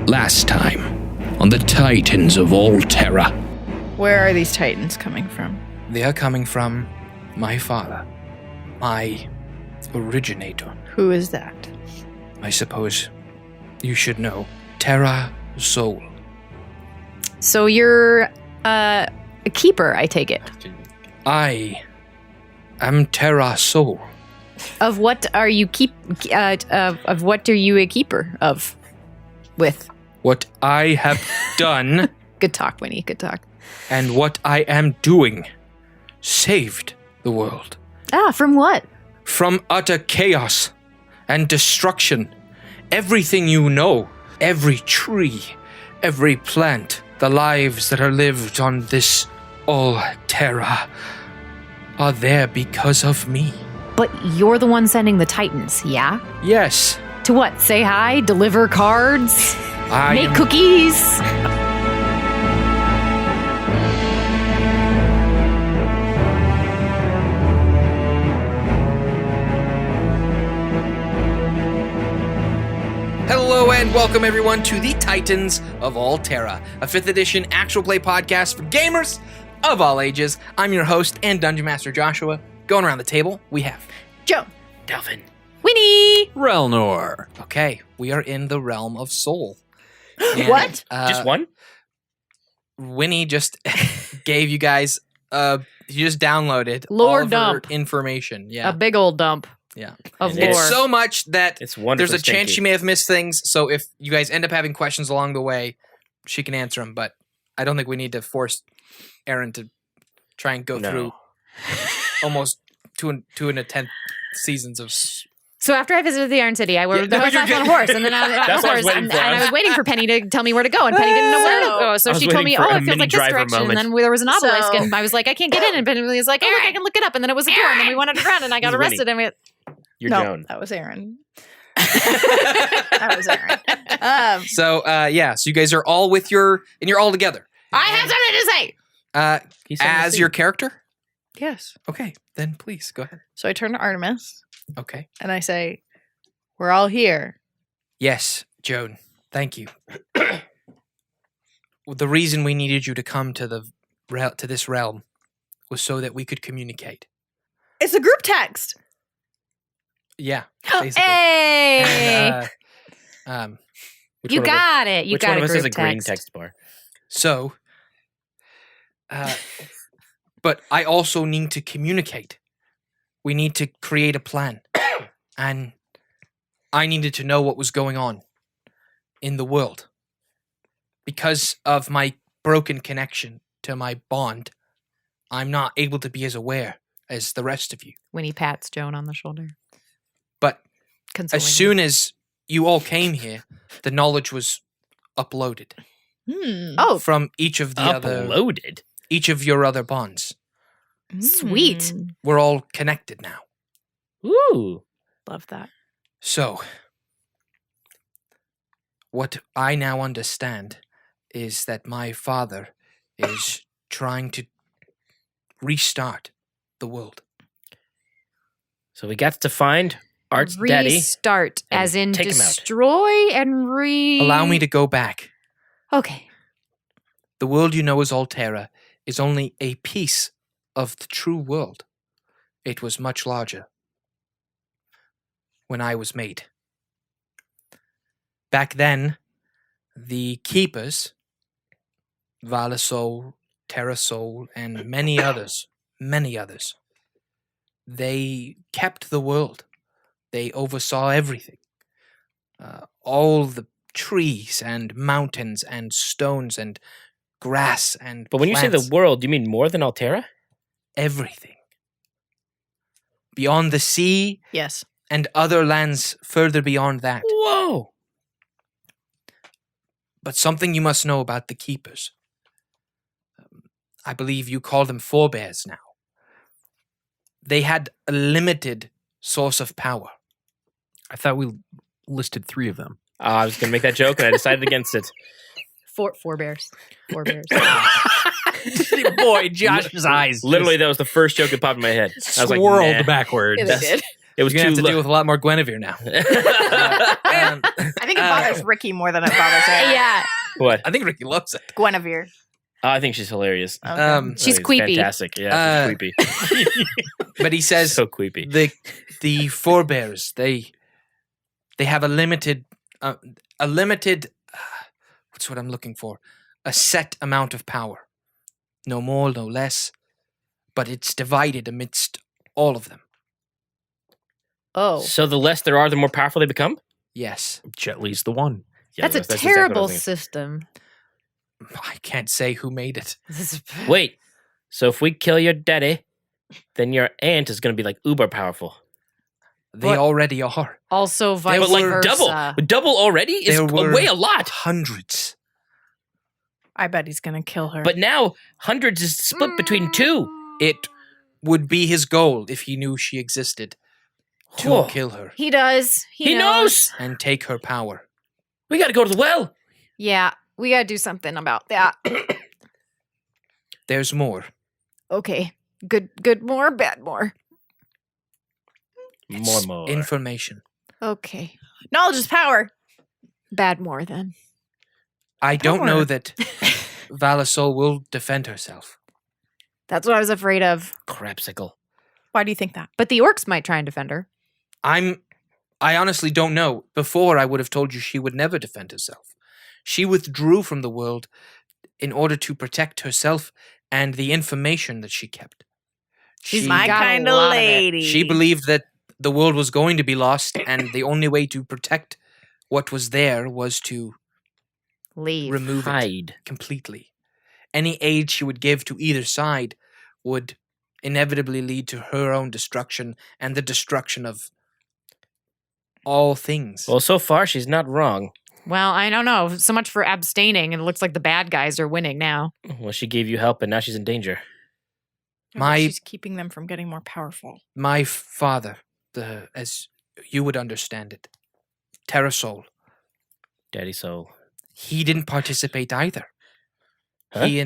Last time, on the Titans of Alterra. Where are these titans coming from? They are coming from my father, my originator. Who is that? I suppose you should know. Terra Soul. So you're a keeper, I take it. I am Terra Soul. Of what are you of what are you a keeper of? With? What I have done Good talk, Winnie. Good talk. and what I am doing saved the world From what? from utter chaos and destruction. Everything you know, every tree, every plant, the lives that are lived on this Alterra are there because of me. But you're the one sending the Titans, yeah? Yes, To what? Say hi? Deliver cards? I Make am cookies? Hello and welcome everyone to the Titans of Alterra, a 5th edition actual play podcast for gamers of all ages. I'm your host and Dungeon Master Joshua. Going around the table, we have Joe. Delvin. Winnie! Relnor. Okay, we are in the realm of soul. And, What? Just one? Winnie just gave you guys, he just downloaded Lore all of dump. her information. Yeah. A big old dump Yeah. of And lore. It's so much that It's wonderful. there's a chance she may have missed things, so if you guys end up having questions along the way, she can answer them, but I don't think we need to force Aaron to try and go through almost two and a 10th seasons of... So after I visited the Iron City, I rode the horse off on a horse, and then I That's what I was waiting and for. I was waiting for Penny to tell me where to go, and Penny didn't know where to go. So I was she told me, waiting for "Oh, a it feels mini like this driver direction." And moment. then there was an obelisk, So- and I was like, "I can't get in." And Penny was like, "Oh, look, I can look it up." And then it was a door, and then we wandered around, and I got This is arrested. And we, You're No, Joan. that was Aaron. That was Aaron. So, so you guys are all and you're all together. I have something to say. He's on the As scene. your character? Yes. Okay, then please, go ahead. So I turn to Artemis Okay. and I say, "We're all here." Yes, Joan, thank you. The reason we needed you to come to this realm was so that we could communicate. It's a group text. Yeah, basically. Hey, And, Which you one of us- got it. You Which got one a of us group has a green text. text bar? so, but I also need to communicate. We need to create a plan. And I needed to know what was going on in the world. Because of my broken connection to my bond, I'm not able to be as aware as the rest of you. Winnie pats Joan on the shoulder. But Consoling as her. soon as you all came here, the knowledge was uploaded Oh, from each of Uploaded. each of your other bonds. sweet. We're all connected now. Ooh. Love that. So, what I now understand is that my father is trying to restart the world. So we got to find Art's daddy. Restart, and as in take him out. destroy and Allow me to go back. Okay. The world you know as Alterra is only a piece of the true world. It was much larger when I was made. Back then, the Keepers, Valasol, Terrasol, and many others, they kept the world. They oversaw everything. All the trees and mountains and stones and grass and But when you say plants. the world, you mean more than Alterra? Everything. Beyond the sea Yes. and other lands further beyond that. Whoa. But something you must know about the Keepers. I believe you call them forebears now. They had a limited source of power. I thought we listed 3 of them. I was going to make that joke and I decided against it. Four bears. Four bears. Boy, Josh's eyes Literally, that was the first joke that popped in my head. I was like, swirled nah. backwards. Yeah, they did. It was You're gonna too have to deal with a lot more Guinevere now. I think it bothers Ricky more than it bothers Aaron. Yeah, What? I think Ricky loves it. Guinevere. Oh, I think she's hilarious. Okay. she's It's creepy. Fantastic. Yeah, she's creepy. But he says So creepy. the forebears they have a limited what's what I'm looking for, a set amount of power, no more, no less, but it's divided amidst all of them. Oh, So the less there are, the more powerful they become? Yes, Jet Li's the one. Yeah, that's a exactly what I terrible was thinking. system. I can't say who made it. Wait. So if we kill your daddy, then your aunt is going to be like uber powerful. They What? already are. Also, vice But like versa. double already is There were way a lot. Hundreds. I bet he's gonna kill her. But now hundreds is split between two. It would be his goal if he knew she existed to Whoa. kill her He does. He knows. and take her power. We got to go to the well. Yeah, we gotta do something about that. There's more. Okay, good more, bad more. More. Information. Okay, knowledge is power. bad more then. I don't know Power. that Valasol will defend herself. That's what I was afraid of. Crapsicle. Why do you think that? But the orcs might try and defend her. I honestly don't know. Before, I would have told you she would never defend herself. She withdrew from the world in order to protect herself and the information that she kept. She's She- my got a kind lot of of it. lady. She believed that the world was going to be lost, and the only way to protect what was there was to Leave. remove it Hide. completely. Any aid she would give to either side would inevitably lead to her own destruction and the destruction of all things. Well, so far she's not wrong. Well, I don't know. So much for abstaining, and it looks like the bad guys are winning now. Well, she gave you help, and now she's in danger. She's keeping them from getting more powerful. My father, as you would understand it, Terrasol, Daddy soul. he didn't participate either. Huh? He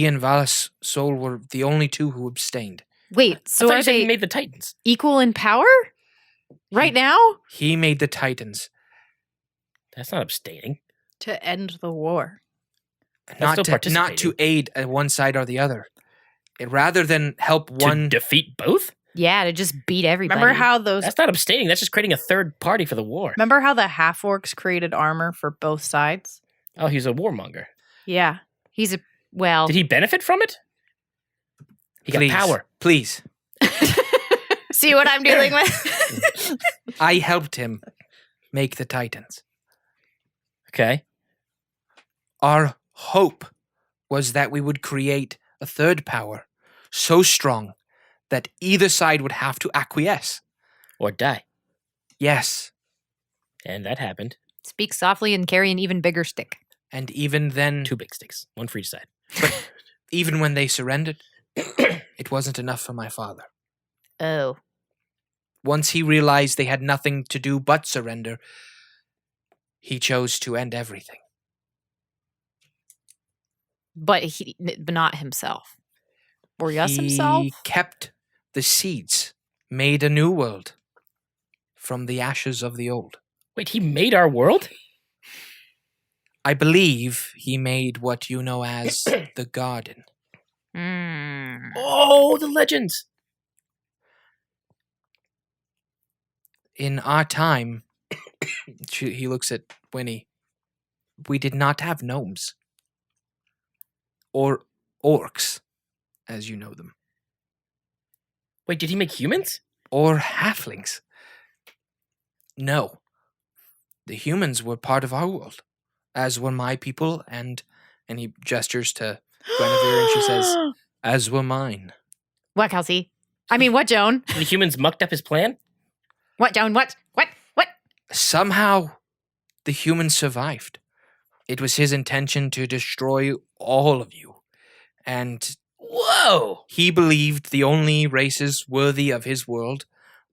and Valis Sol were the only two who abstained. Wait, So so I are said he they made the Titans. equal in power right now? He made the Titans, That's not abstaining. To end the war. not still to aid one side or the other. Rather than help To one, defeat both? Yeah, to just beat everybody. Remember how those That's not abstaining. That's just creating a third party for the war. Remember how the half orcs created armor for both sides? Oh, he's a warmonger. Yeah. he's a well? Did he benefit from it? He please, got power. Please, See what I'm dealing with? I helped him make the Titans. Okay. Our hope was that we would create a third power so strong that either side would have to acquiesce. Or die. Yes, And that happened. Speak softly and carry an even bigger stick. and even then, 2 big sticks. 1 for each side. even when they surrendered, it wasn't enough for my father. Oh, Once he realized they had nothing to do but surrender, he chose to end everything. but not himself. Or yes, himself. He kept the seeds, made a new world from the ashes of the old. Wait, he made our world? I believe he made what you know as the garden. Mm. Oh, the legends. In our time, he looks at Winnie, we did not have gnomes. Or orcs, as you know them. Wait, did he make humans? Or halflings. No. The humans were part of our world, as were my people, and he gestures to Guinevere and she says, as were mine. What, Kelsey? I mean, what, Joan? The humans mucked up his plan? What, Joan? What? Somehow, the humans survived. It was his intention to destroy all of you. And Whoa! he believed the only races worthy of his world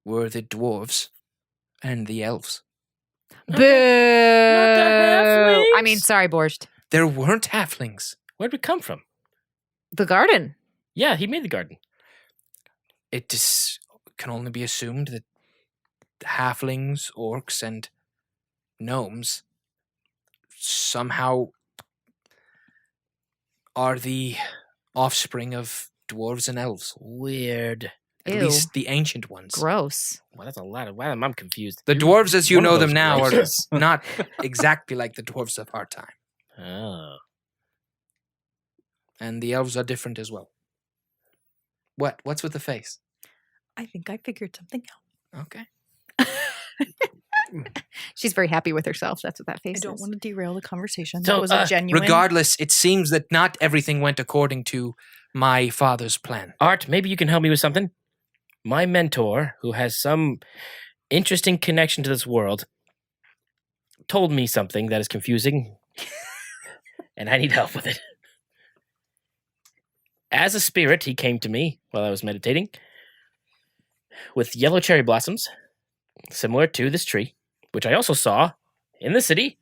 were the dwarves and the elves. Boo! halflings? I mean, sorry, Borscht. There weren't halflings. Where'd we come from? The garden. Yeah, he made the garden. It can only be assumed that halflings, orcs, and gnomes somehow are the offspring of dwarves and elves. Weird. At Ew. least the ancient ones. Gross. Well, that's a lot of. Wow, I'm confused. The dwarves, as you one of know them those now, are races. not exactly like the dwarves of our time. Oh. And the elves are different as well. What? What's with the face? I think I figured something out. Okay. She's very happy with herself. That's what that face I don't is. want to derail the conversation. So, That was a genuine. Regardless, it seems that not everything went according to my father's plan. Art, maybe you can help me with something. My mentor, who has some interesting connection to this world, told me something that is confusing, and I need help with it. As a spirit, he came to me while I was meditating with yellow cherry blossoms, similar to this tree, which I also saw in the city,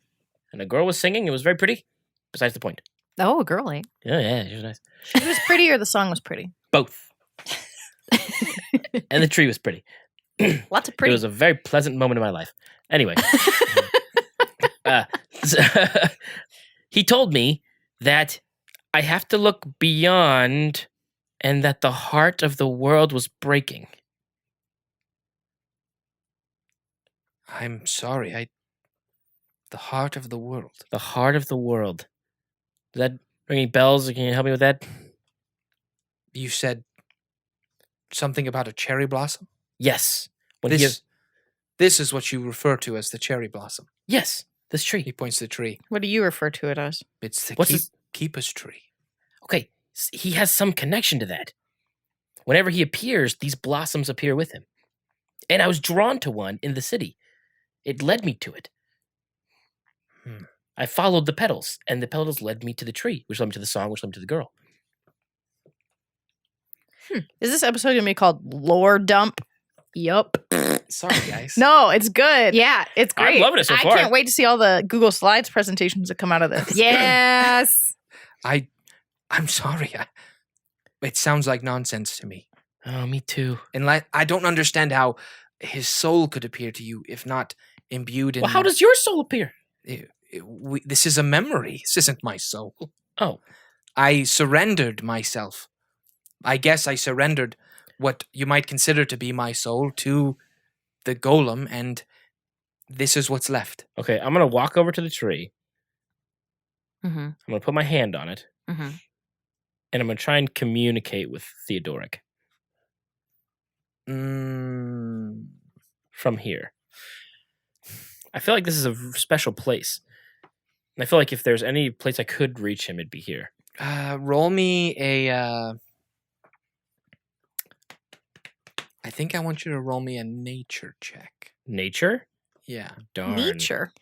and a girl was singing. It was very pretty. Besides the point. Oh, a girl, eh? Yeah, she was nice. She was pretty or the song was pretty? Both. And the tree was pretty. Lots of It pretty. was a very pleasant moment in my life. Anyway, so- he told me that I have to look beyond and that the heart of the world was breaking. I'm sorry. The heart of the world. The heart of the world. Does that ring any bells? Can you help me with that? You said something about a cherry blossom? Yes. When This is what you refer to as the cherry blossom. yes, this He tree. points to the tree. What do you refer to it as? It's the What's this- keeper's tree. Okay, he has some connection to that. Whenever he appears, these blossoms appear with him. And I was drawn to one in the city. It led me to it. Hmm. I followed the petals, and the petals led me to the tree, which led me to the song, which led me to the girl. Is this episode going to be called Lore Dump? Yup. Sorry, guys. No, it's good. Yeah. It's I'm great. loving it so I far. can't wait to see all the Google Slides presentations that come out of this. Yes. I'm sorry. It sounds like nonsense to me. Oh, me too. And I don't understand how his soul could appear to you if not imbued in. Well, how does your soul appear? This is a memory. This isn't my soul. Oh, I surrendered myself. I guess I surrendered what you might consider to be my soul to the golem, and this is what's left. okay. I'm going to walk over to the tree. Mm-hmm. I'm going to put my hand on it, Mm-hmm. and I'm going to try and communicate with Theodoric Mm, from here. I feel like this is a special place. And I feel like if there's any place I could reach him, it'd be here. roll me a. I think I want you to roll me a nature check. Nature? Yeah. Darn. Nature.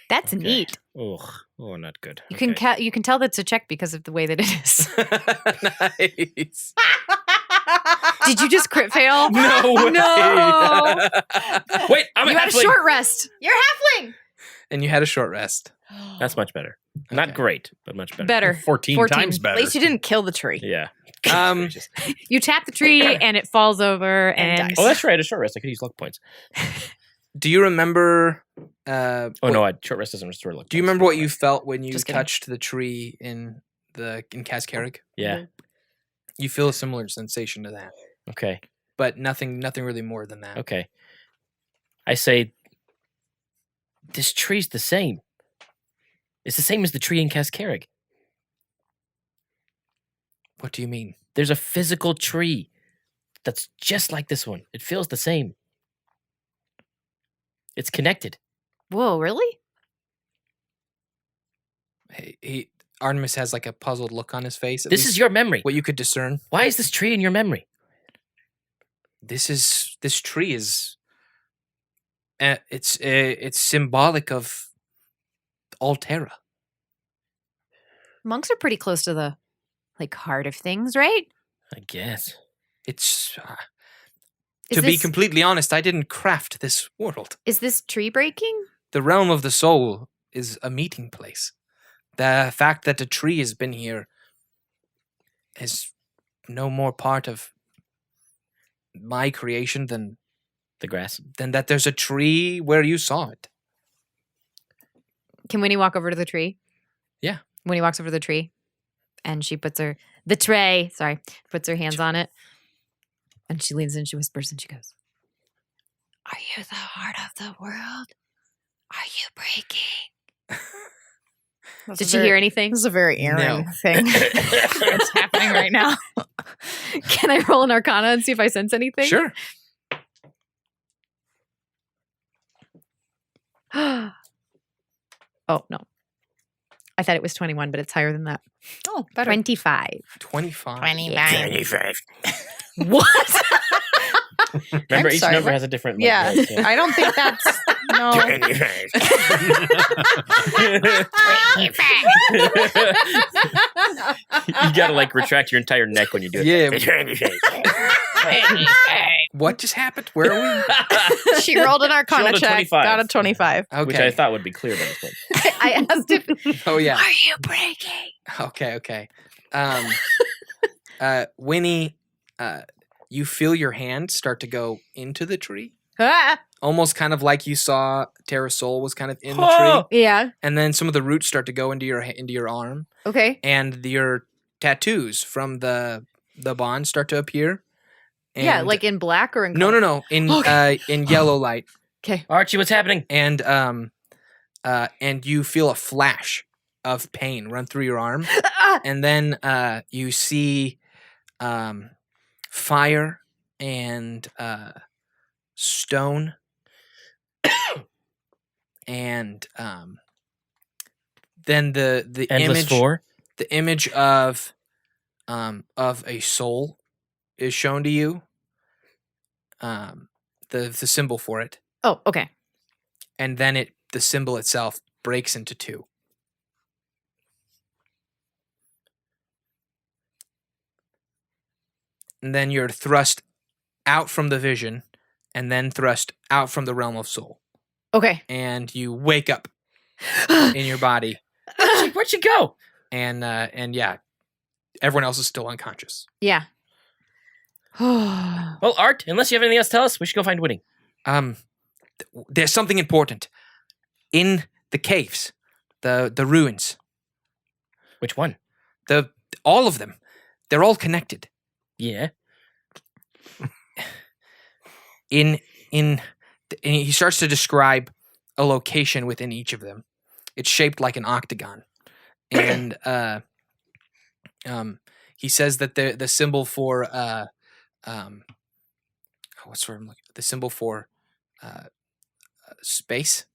That's Okay. neat. Ugh. Oh, not good. You Okay. can you can tell that's a check because of the way that it is. Nice. Did you just crit fail? No way. No. Wait, I'm You a had a halfling. short rest. You're halfling. And you had a short rest. That's much better. Not Okay. great, but much better. Better. 14 14. times better. At least you didn't kill the tree. Yeah. Um, You tap the tree and it falls over And and dies. Oh, that's right. A short rest. I could use luck points. Do you remember? Oh no, short rest doesn't restore luck. Do you points. remember what you felt when you Just kidding. touched the tree in Cascarrig? Yeah. You feel a similar sensation to that, Okay. but nothing really more than that. Okay. I say, this tree's the same. It's the same as the tree in Cascarrig. What do you mean? There's a physical tree that's just like this one. It feels the same. It's connected. whoa, really? Artemis has like a puzzled look on his face. at This least is your memory. what you could discern. Why is this tree in your memory? This tree is. It's symbolic of Altera. Monks are pretty close to the heart of things, right? I guess. It's. Is To be this- completely honest, I didn't craft this world. Is this tree breaking? The realm of the soul is a meeting place. The fact that a tree has been here is no more part of my creation than The grass. Then that there's a tree where you saw it. Can Winnie walk over to the tree? Yeah. Winnie walks over to the tree and she puts her puts her hands on it. And she leans in, she whispers, and she goes, "Are you the heart of the world? Are you breaking?" Did she hear anything? This is a very Aaron No. thing that's happening right now. Can I roll an arcana and see if I sense anything? Sure. Oh, no. I thought it was 21, but it's higher than that. Oh, better. 25. 25. 25. What? Remember, I'm each sorry, number what? has a different. Yeah, voice, I don't think that's no. You gotta like retract your entire neck when you do it. Yeah. What just happened? Where are we? She rolled an arcana She rolled a check, 25. got a 25. Okay. Which I thought would be clear by this point. I asked if. Oh yeah. Are you breaking? Okay. Winnie, you feel your hand start to go into the tree, Ah! almost kind of like you saw Terrasol was kind of in the Oh! tree, Yeah. and then some of the roots start to go into your arm, Okay. and your tattoos from the bond start to appear. Yeah, And- like in black or in no, in Okay. In yellow light, Okay. Archie, what's happening? and you feel a flash of pain run through your arm. And then you see fire and stone, and then the Endless image 4. the image of a soul is shown to you. The symbol for it, Oh, okay. and then the symbol itself breaks into two. And then you're thrust out from the vision, and then thrust out from the realm of soul. Okay. And you wake up in your body, Where'd she go? and yeah, everyone else is still unconscious. Yeah. Well, Art, unless you have anything else to tell us, we should go find Winnie. There's something important in the caves, the ruins, Which one? all of them. They're all connected. Yeah. And he starts to describe a location within each of them. It's shaped like an octagon, and he says that the symbol for what's the word I'm looking? The symbol for space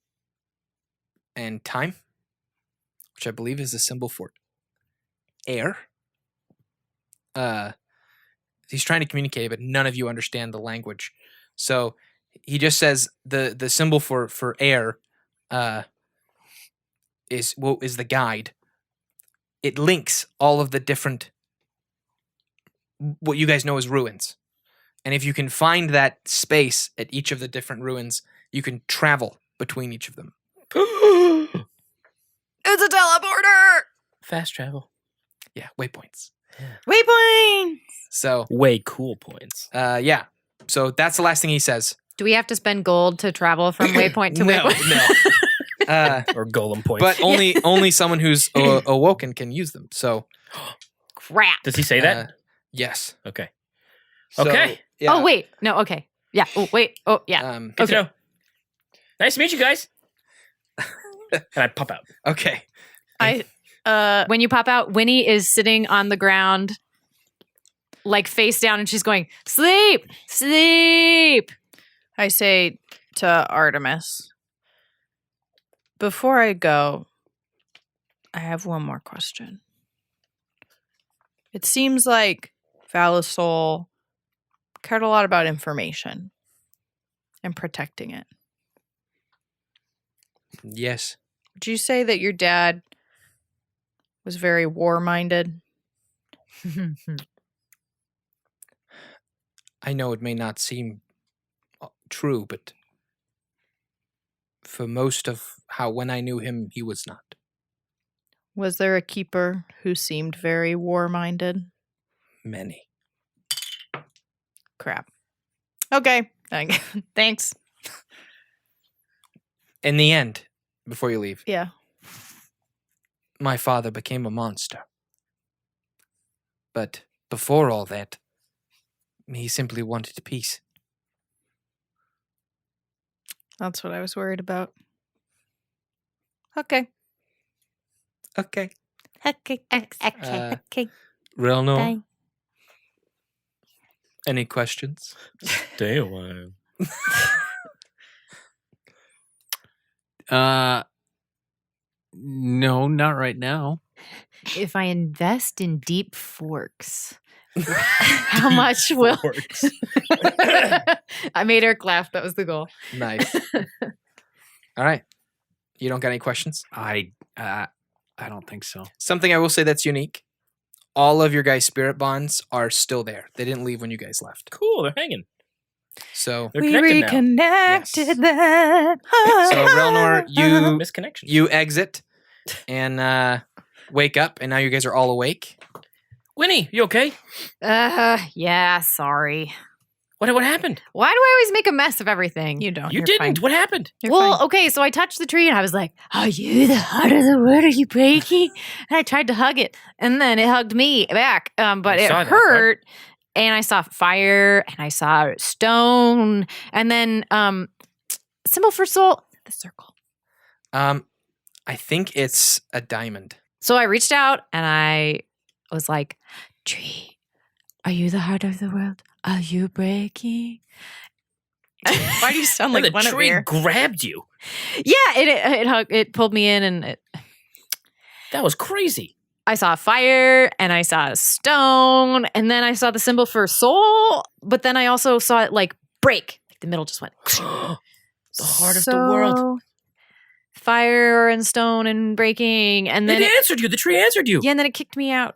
and time, which I believe is the symbol for air. He's trying to communicate, but none of you understand the language. So he just says the symbol for air is the guide. It links all of the different what you guys know as ruins. And if you can find that space at each of the different ruins, you can travel between each of them. It's a teleporter! Fast travel. Yeah, waypoints. Waypoint! So, Way cool points. yeah. So that's the last thing he says. Do we have to spend gold to travel from waypoint to waypoint? No. Or golem points. But only someone who's awoken can use them. So, Crap. Does he say that? yes. Okay. So, Okay. yeah, Oh, wait. No, okay. Yeah. Oh, wait. Oh, yeah. Good to Okay. know. Nice to meet you guys. And I pop out. Okay. When you pop out, Winnie is sitting on the ground, like face down, and she's going, "Sleep, sleep." I say to Artemis, before I go, I have one more question. It seems like Valisol cared a lot about information and protecting it. Yes. Would you say that your dad was very war-minded? I know it may not seem true, but for most of when I knew him, he was not. Was there a keeper who seemed very war-minded? Many. Crap. Okay. Thanks. In the end, before you leave, Yeah. my father became a monster. But before all that, he simply wanted peace. That's what I was worried about. Okay. Okay. Okay. Okay. Relnor, Bye. any questions? Stay a while. No, not right now. If I invest in deep forks, how much will Forks. I made Eric laugh. That was the goal. Nice. All right. You don't got any questions? I don't think so. Something I will say that's unique. All of your guys' spirit bonds are still there. They didn't leave when you guys left. Cool, they're hanging. So, They're connected now. reconnected them. so Relnor, you Misconnection. you exit and wake up, and now you guys are all awake. Winnie, you okay? Yeah, sorry. What happened? Why do I always make a mess of everything? You don't. You You're didn't. fine. What happened? You're well, fine. okay, so I touched the tree and I was like, "Are you the heart of the world? Are you breaking?" And I tried to hug it, and then it hugged me back. But I it saw that hurt, and I saw fire, and I saw stone, and then symbol for soul, the circle. I think it's a diamond. So I reached out and I was like, "Tree, are you the heart of the world? Are you breaking?" Why do you sound like And the tree Guinevere? grabbed you. Yeah, it hugged, it pulled me in, and That was crazy. I saw fire and I saw stone, and then I saw the symbol for soul, but then I also saw it like break. Like the middle just went. The heart of the world. So, fire and stone and breaking, and then It answered you. The tree answered you. yeah, and then it kicked me out.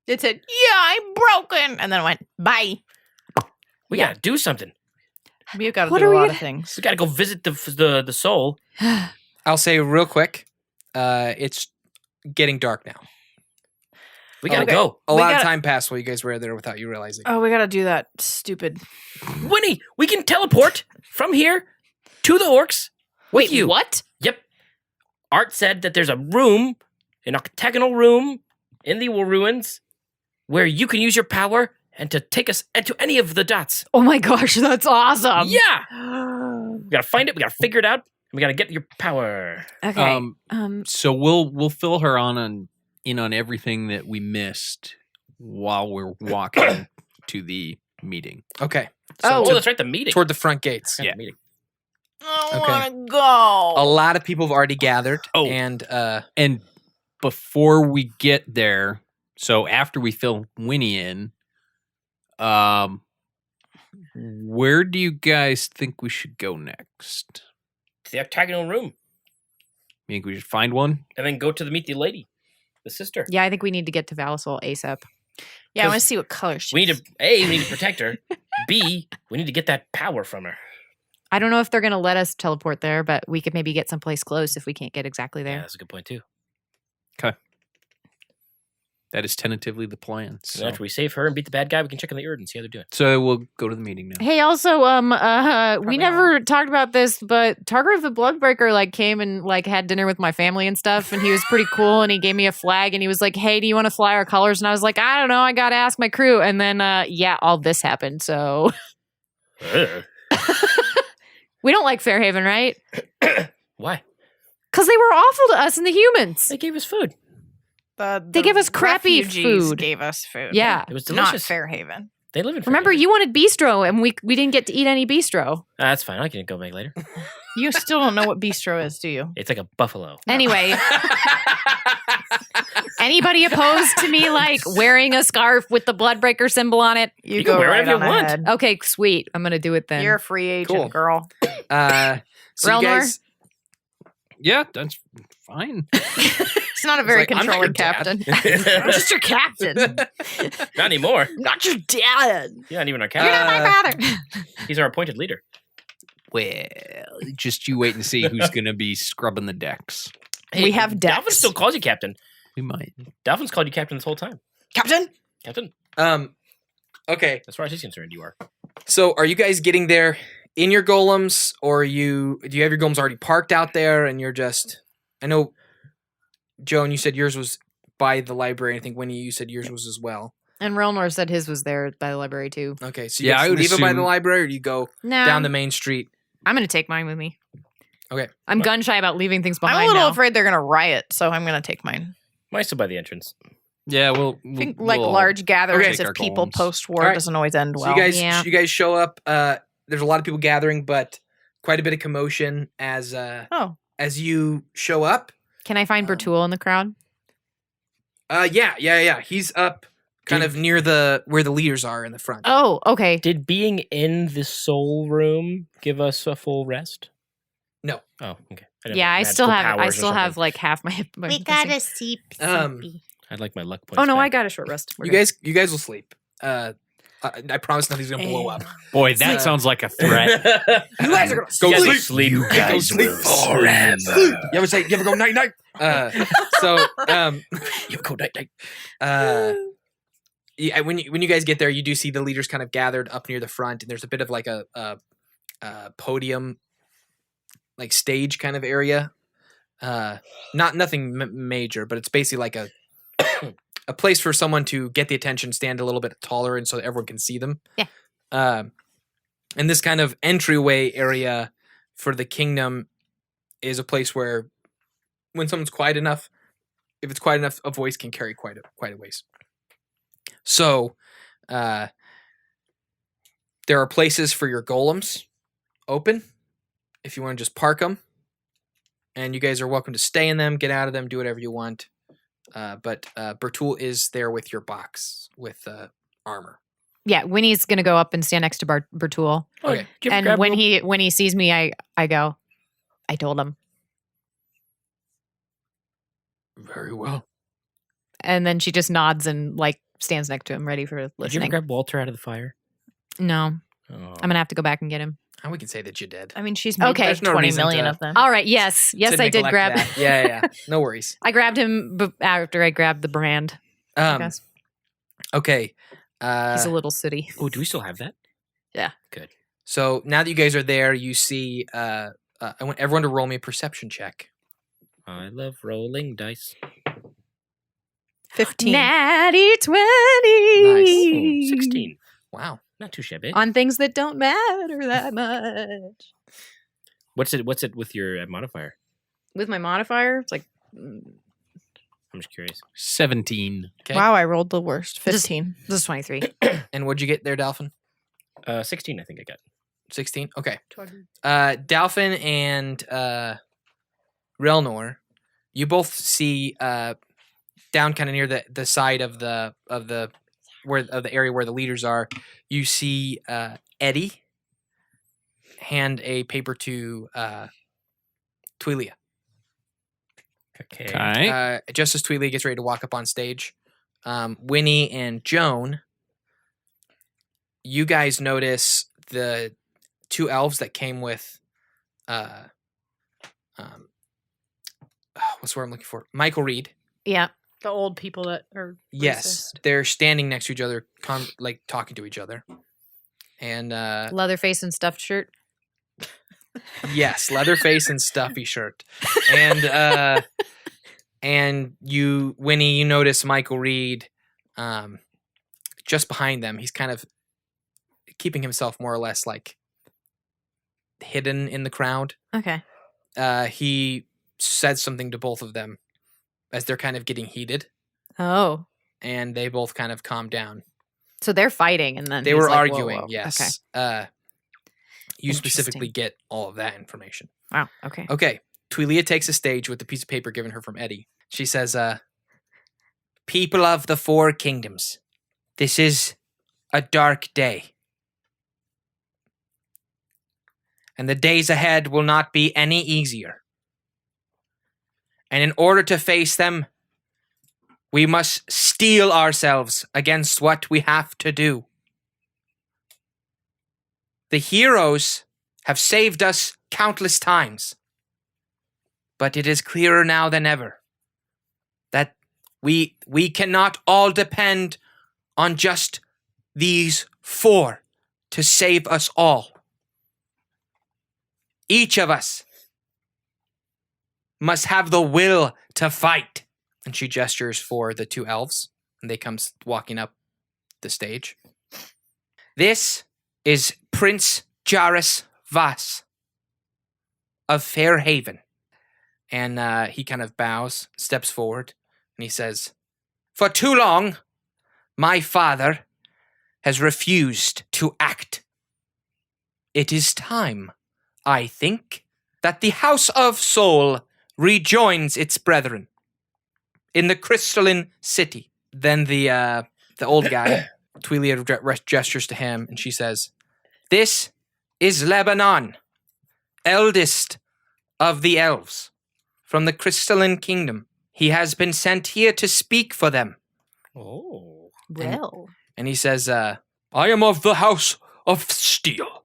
It said, "Yeah, I'm broken," and then it went, "Bye." We Yeah. gotta do something. You got to What do are a we lot gonna- of things. We gotta go visit the soul. I'll say real quick. It's getting dark now. We gotta Okay. go. A We lot of gotta- time passed while you guys were there without you realizing. Oh, we got to do that stupid. Winnie, we can teleport from here to the orcs with you. what? Yep. Art said that there's a room, an octagonal room in the ruins where you can use your power and to take us into any of the dots. Oh my gosh, that's awesome! Yeah. We gotta find it. We gotta figure it out. We gotta get your power. Okay. So we'll fill her in on everything that we missed while we're walking to the meeting. Okay. Oh, Oh, that's right. The meeting. Toward the front gates. Yeah, the meeting. I Okay. want to go. A lot of people have already gathered. Oh. And And before we get there, so after we fill Winnie in, where do you guys think we should go next? To the octagonal room. You think we should find one? And then go to meet the lady, the sister. yeah, I think we need to get to Valisol ASAP. Yeah, I want to see what color she We need to A, we need to protect her. B, we need to get that power from her. I don't know if they're going to let us teleport there, but we could maybe get someplace close if we can't get exactly Yeah, there. that's a good point too. That is tentatively the plan. So So, after we save her and beat the bad guy, we can check on the Erd and see how they're doing. so we'll go to the meeting now. Hey, also, we Probably never talked about this, but Targareth the Bloodbreaker like came and like had dinner with my family and stuff, and he was pretty cool, and he gave me a flag, and he was like, "Hey, do you want to fly our colors?" And I was like, "I don't know, I gotta ask my crew." And then, yeah, all this happened. So Ugh. we don't like Fairhaven, right? Why? Because they were awful to us and the humans. They gave us food. They give us crappy refugees food. Gave us food. Yeah. It was Not delicious. Fairhaven. They live in Remember, Fairhaven. you wanted bistro, and we didn't get to eat any bistro. That's fine. I can go back later. You still don't know what bistro is, do you? It's like a buffalo. Anyway, anybody opposed to me like wearing a scarf with the Bloodbreaker symbol on it? You can wear whatever you want. ahead. Okay, sweet. I'm gonna do it then. You're a free agent, Cool. girl. So you Relnor? guys, Yeah, that's fine. It's not a very like, I'm not your controlling captain. I'm just your captain, Not anymore. Not your dad. You're not even our You're captain. not my father. He's our appointed leader. Well, just you wait and see who's going to be scrubbing the decks. We have Dolphin decks. still calls you captain. We might. Dolphin's called you captain this whole time. Captain? Captain. okay. As far as he's concerned, you are. So are you guys getting there in your golems, or do you have your golems already parked out there and you're just? I know, Joan, you said yours was by the library. I think Winnie, you said yours was as well. And Relnor said his was there by the library too. Okay, so you Yeah, guys I would leave it by the assume- library, or do you go No, down the main street? I'm gonna take mine with me. Okay. I'm gun shy about leaving things behind. I'm a little now. afraid they're gonna riot, so I'm gonna take mine. Mine's still by the entrance. Yeah, I think like large gatherings, take our if people golems. post-war, Alright. doesn't always end So well. Yeah. you guys show up. There's a lot of people gathering, but quite a bit of commotion as you show up. Can I find Bertul in the crowd? Yeah. He's up, kind of near where the leaders are in the front. Oh, okay. Did being in the soul room give us a full rest? No. Oh, okay. didn't Yeah, I magical still have. I powers or still have something. like half my. We gotta sleep. Um, sleepy. I'd like my luck points. Oh no, back. I got a short rest. We're You good. guys will sleep. I promise nothing's gonna blow up. Boy, that Sleep. sounds like a threat. You guys are gonna Go sleep. sleep. You guys will sleep. You ever go night night? You go night night. Yeah, when you guys get there, you do see the leaders kind of gathered up near the front, and there's a bit of like a podium, like stage kind of area. Nothing major, but it's basically like a place for someone to get the attention, stand a little bit taller, and so that everyone can see them. Yeah. And this kind of entryway area for the kingdom is a place where, when someone's quiet enough, if it's quiet enough, a voice can carry quite a ways. So, there are places for your golems open if you want to just park them, and you guys are welcome to stay in them, get out of them, do whatever you want. But Bertul is there with your box with armor. Yeah, Winnie's gonna go up and stand next to Bertul, Okay. and when he sees me, I go, I told him, Very well. and then she just nods and like stands next to him, ready for Did you ever listening. grab Walter out of the fire? No, Oh. I'm gonna have to go back and get him. And we can say that you did. I mean, she's made Okay. There's no 20 reason million to- of them. All right, yes, To I did neglect grab. that. Yeah. No worries. I grabbed him after I grabbed the brand. I Um, guess. okay. He's a little sooty. Oh, do we still have that? So now that you guys are there, you see. I want everyone to roll me a perception check. I love rolling dice. 15. Natty 20. Oh, 16. Wow. Not too shabby. On things that don't matter that much. What's it with your modifier? With my modifier, it's like I'm just curious. 17. Okay. Wow, I rolled the worst. Just- 15. this is 23. And what'd you get there, Dalphin? 16, I think I got. 16. Okay. Dalphin and Relnor, you both see down kind of near the side of the area where the leaders are. You see Eddie hand a paper to Tweelia. Okay. Okay. Just as Tweelia gets ready to walk up on stage, Winnie and Joan, you guys notice the two elves that came with what's the word I'm looking for? Michael Reed. Yeah. The old people that are Yes, they're standing next to each other, like talking to each other. And Leatherface and stuffed shirt. yes, Leatherface and stuffy shirt. And you, Winnie, you notice Michael Reed just behind them. He's kind of keeping himself more or less like hidden in the crowd. Okay. He said something to both of them as they're kind of getting heated, Oh. and they both kind of calmed down. So they're fighting and then They he's were like, whoa, arguing, whoa. yes. You specifically get all of that information. Okay. Wow. Okay. Okay, Tweelia takes a stage with the piece of paper given her from Eddie. She says, people of the Four Kingdoms, this is a dark day. And the days ahead will not be any easier. And in order to face them, we must steel ourselves against what we have to do. The heroes have saved us countless times. But it is clearer now than ever that we cannot all depend on just these four to save us all. each of us must have the will to fight. And she gestures for the two elves, and they come walking up the stage. This is Prince Jairus Vas of Fairhaven. And he kind of bows, steps forward, and he says, "For too long, my father has refused to act. It is time, I think, that the House of Soul rejoins its brethren in the crystalline city." Then the old guy, Tweelia, gestures to him, and she says, "This is Lebanon, eldest of the elves, from the crystalline kingdom. He has been sent here to speak for them." Oh. Well, And he says, "I am of the House of Steel.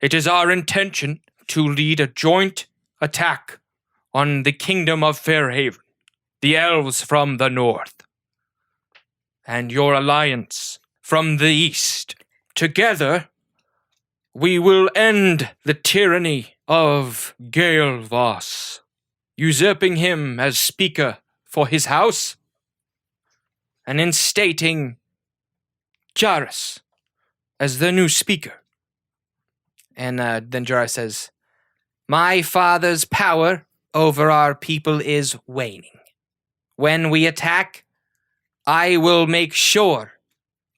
It is our intention to lead a joint attack on the kingdom of Fairhaven, the elves from the north, and your alliance from the east. Together, we will end the tyranny of Gale Voss, usurping him as speaker for his house, and instating Jairus as the new speaker." And then Jairus says, "My father's power over our people is waning. When we attack, I will make sure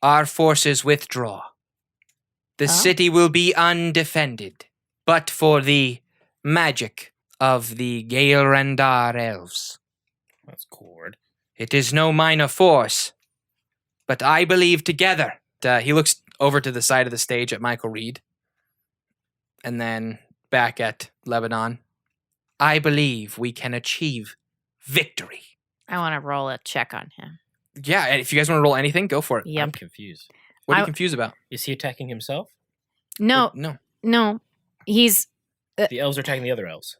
our forces withdraw. The city will be undefended, but for the magic of the Gaelrendar elves. That's cool word. It is no minor force, but I believe together." He looks over to the side of the stage at Michael Reed, and then back at Lebanon. "I believe we can achieve victory." I want to roll a check on him. Yeah, and if you guys want to roll anything, go for it. Yep. I'm confused. What are you confused about? Is he attacking himself? No, No. he's The elves are attacking the other elves.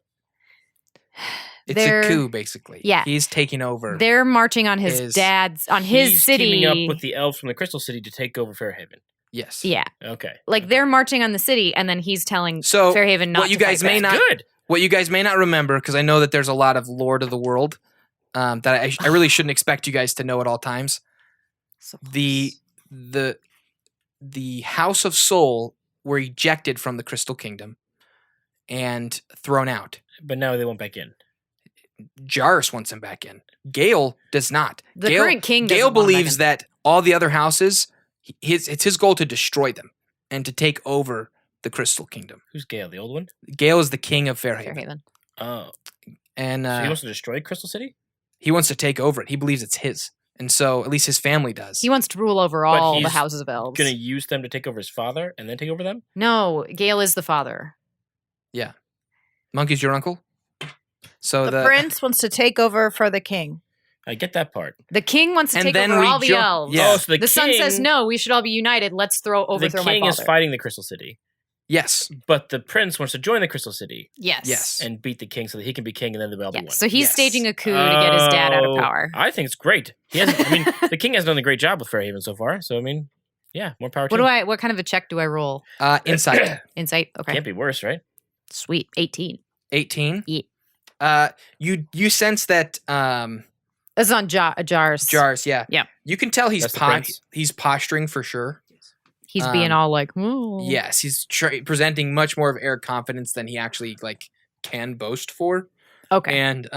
It's They're- a coup, basically. yeah. He's taking over. they're marching on his His- dad's on his He's city. teaming up with the elves from the Crystal City to take over Fairhaven. Yes. Yeah, Okay. like they're marching on the city, and then he's telling So, Fairhaven not what you to guys fight may back. not- Good. What you guys may not remember, because I know that there's a lot of Lord of the World that I really shouldn't expect you guys to know at all times. So The House of Soul were ejected from the Crystal Kingdom and thrown out. But now they went back in. Jairus wants him back in. Gale does not. The Gale, current king Gale doesn't want him back believes in. that all the other houses, it's his goal to destroy them and to take over the Crystal Kingdom. Who's Gale? The old one? Gale is the king of Fairhaven. Fairhaven. Oh. And So he wants to destroy Crystal City? he wants to take over it. He believes it's his. And so at least his family does. He wants to rule over all the he's houses of elves. Gonna use them to take over his father and then take over them? No, Gale is the father. Monkey's your uncle? So The prince wants to take over for the king. I get that part. The king wants to And take then over we all the jump- elves. Yeah. Oh, so The sun says king- no. We should all be united. Let's The overthrow my king is father. fighting the Crystal City, Yes. but the prince wants to join the Crystal City Yes. Yes. and beat the king so that he can be king and then they'll be Yeah. one. So he's Yes. staging a coup to get his dad out of Oh, power. I think it's great. He hasn't. I mean, the king has done a great job with Fairhaven so far. So I mean, yeah, more power to him. What kind of a check do I roll? Insight. Insight. Okay. Can't be worse, right? Sweet. 18. 18. Yeah. You sense that This is on jars. Jars, yeah. Yeah. You can tell he's That's the prince. he's posturing for sure. He's being all like, "Ooh." Yes, he's presenting much more of air confidence than he actually can boast for. Okay. And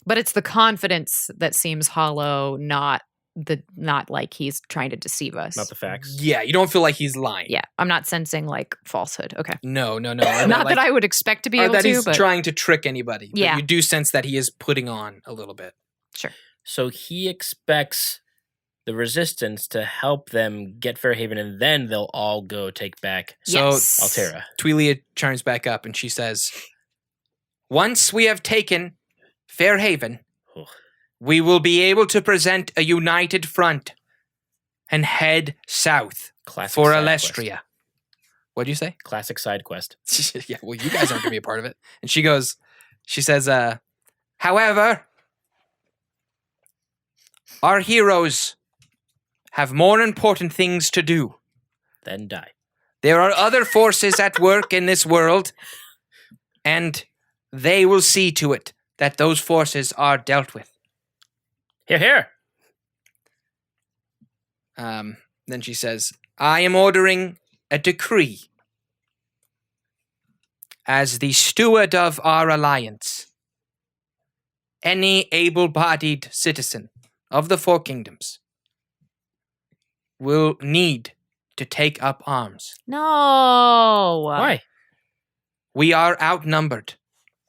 But it's the confidence that seems hollow, not like he's trying to deceive us. Not the facts. yeah, you don't feel like he's lying. Yeah, I'm not sensing like falsehood. Okay. No. Or Not like- that I would expect to be or able that to, he's but trying to trick anybody. But Yeah. you do sense that he is putting on a little bit. sure. So he expects the resistance to help them get Fairhaven, and then they'll all go take back So Yes. Altera. Tweelia chimes back up and she says, "Once we have taken Fairhaven, Ugh. we will be able to present a united front and head south Classic for side quest. Alestria." What'd you say? Classic side quest. Yeah, well, you guys aren't going to be a part of it. And she says, however, our heroes have more important things to do. Then die. There are other forces at work in this world and they will see to it that those forces are dealt with. Here, here. Then she says, I am ordering a decree. As the steward of our alliance, any able-bodied citizen of the Four Kingdoms will need to take up arms. No. Why? We are outnumbered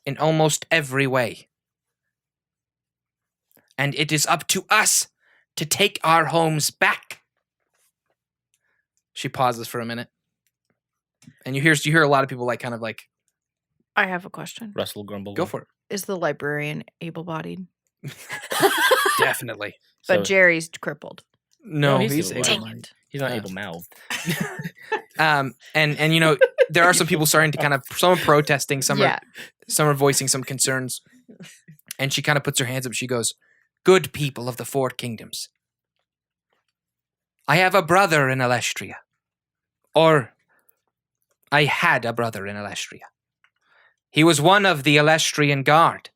in almost every way. And it is up to us to take our homes back. She pauses for a minute. And you hear a lot of people like kind of like, I have a question. Russell grumbled. go for it. Is the librarian able-bodied? Definitely. But So- Jerry's crippled. No, he's he's able-bodied. able-bodied. He's not Yeah. able-mouthed. And you know, there are some people starting to kind of, some are protesting, some Yeah. are voicing some concerns. And she kind of puts her hands up. She goes, good people of the Four Kingdoms. I have a brother in Alestria. Or I had a brother in Alestria. He was one of the Alestrian Guard,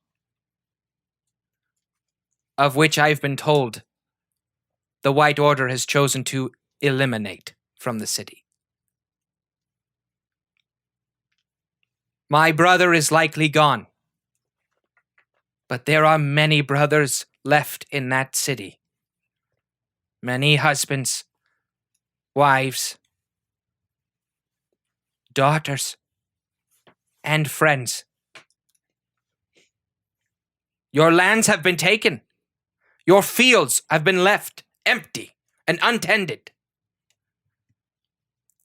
of which I've been told the White Order has chosen to eliminate from the city. My brother is likely gone, but there are many brothers left in that city. Many husbands, wives, daughters, and friends. Your lands have been taken. Your fields have been left empty and untended.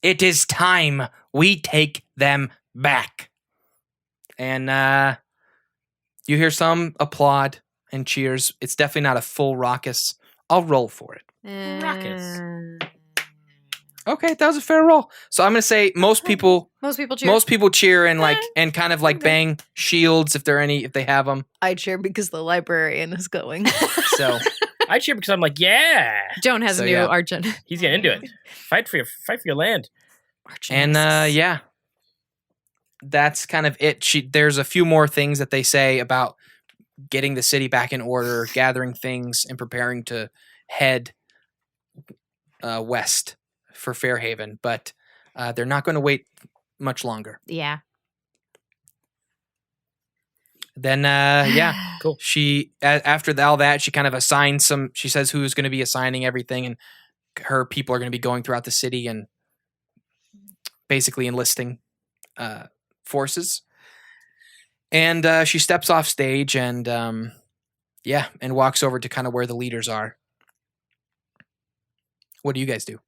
It is time we take them back. And you hear some applaud and cheers. It's definitely not a full raucous. I'll roll for it. Rockets. Okay, that was a fair roll. So I'm gonna say most people Most people cheer. most people cheer and like and kind of like Okay. bang shields if they have them. I cheer because the librarian is going. So I cheer because I'm like, yeah, Joan has So, a new yeah. argent. he's getting into it. Fight for your land. and yeah, that's kind of it. There's a few more things that they say about getting the city back in order, gathering things, and preparing to head west for Fairhaven. But they're not going to wait much longer. Yeah. Then yeah. Cool. She after all that, she kind of assigns some. She says who's going to be assigning everything, and her people are going to be going throughout the city and basically enlisting forces. And she steps off stage and yeah, and walks over to kind of where the leaders are. What do you guys do?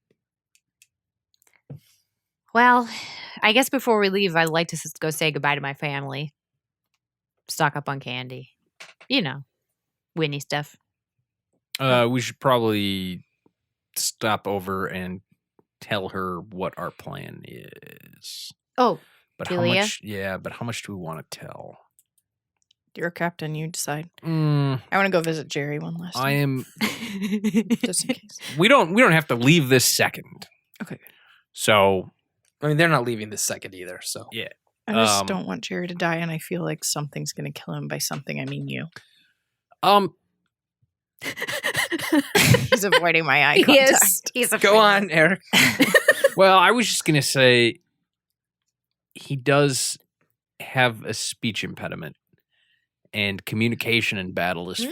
Well, I guess before we leave, I'd like to go say goodbye to my family. Stock up on candy. You know, Whitney stuff. We should probably stop over and tell her what our plan is. Oh, But Julia? how much? Yeah, but how much do we want to tell? You're a captain. You decide. Mm, I want to go visit Jerry one last I time. am. Just in case. We don't have to leave this second. Okay. So I mean, they're not leaving this second either. So yeah. I just Um, don't want Jerry to die, and I feel like something's going to kill him. By something, I mean you. He's avoiding my eye contact. He's a go on, Eric. Well, I was just gonna say he does have a speech impediment, and communication in battle is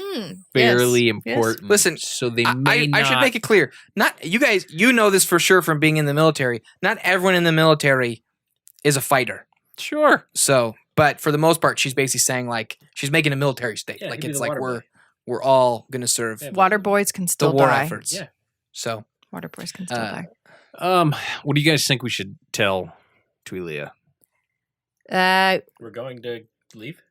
fairly important. Listen, so they I may should not- make it clear. Not you guys. You know this for sure from being in the military. Not everyone in the military is a fighter. Sure. So, but for the most part, she's basically saying like she's making a military state. Yeah, like he'd be it's the like water boy. we're all gonna serve Yeah. Water boys can the still war die. efforts. Yeah. So Water boys can still Uh, die. What do you guys think we should tell Tweelia? We're going to leave.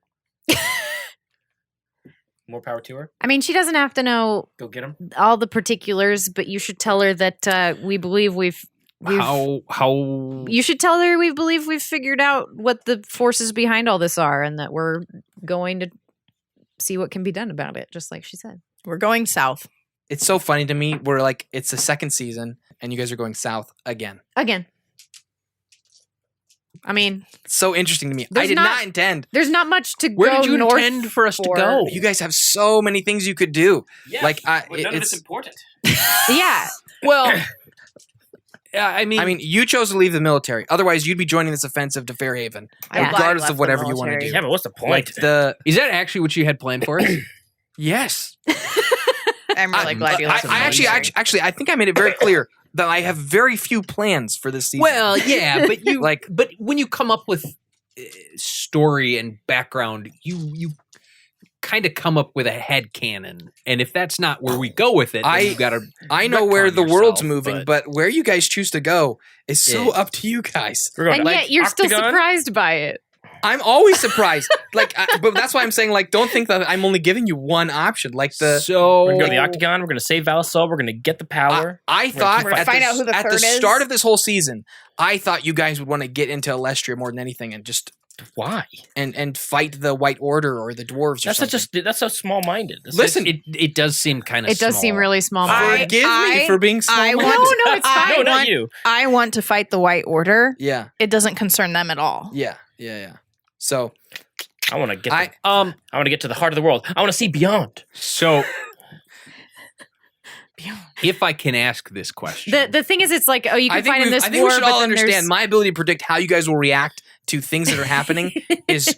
More power to her. I mean, she doesn't have to know Go get him. all the particulars, but you should tell her that we believe we've How You should tell her we believe we've figured out what the forces behind all this are and that we're going to see what can be done about it, just like she said. We're going south. it's so funny to me. We're like it's the second season, and you guys are going south again. Again. I mean, So interesting to me. I There's did not- not intend. there's not much to Where go did you north intend for us to for. go? You guys have so many things you could do. Yeah, Like, but none of it's- it's important. Yeah. Well, I mean, you chose to leave the military. Otherwise, you'd be joining this offensive to Fairhaven, I'm glad I regardless left of the whatever you want to military. do. Yeah, but what's the point? Like the is that actually what you had planned for us? yes, I'm really glad you left the I actually, I think I made it very clear that I have very few plans for this season. Well, yeah, but you Like- but when you come up with story and background, you kind of come up with a head canon, and if that's not where we go with it, then you got to. I know where the world's moving, but where you guys choose to go is so up to you guys. We're going And to, yet you're still Octagon? surprised by it. I'm always surprised. But that's why I'm saying, like, don't think that I'm only giving you one option. Like so We're going to go to the Octagon. We're going to save Valasol. We're going to get the power. I thought We're gonna at find out who the at the third is. start of this whole season, I thought you guys would want to get into Alestria more than anything and just Why? and fight the White Order or the dwarves or That's something. that's so small-minded. That's Listen, it does seem kind of. It does seem really small. forgive me for being small. I no, want- no, it's I fine. no, not want- you. I want to fight the White Order. Yeah, It doesn't concern them at all. yeah. So I want to get. I I want to get to the heart of the world. I want to see beyond. So, if I can ask this question, The thing is, it's like, oh, you I can fight in this I think war, we should but all then understand there's my ability to predict how you guys will react to things that are happening is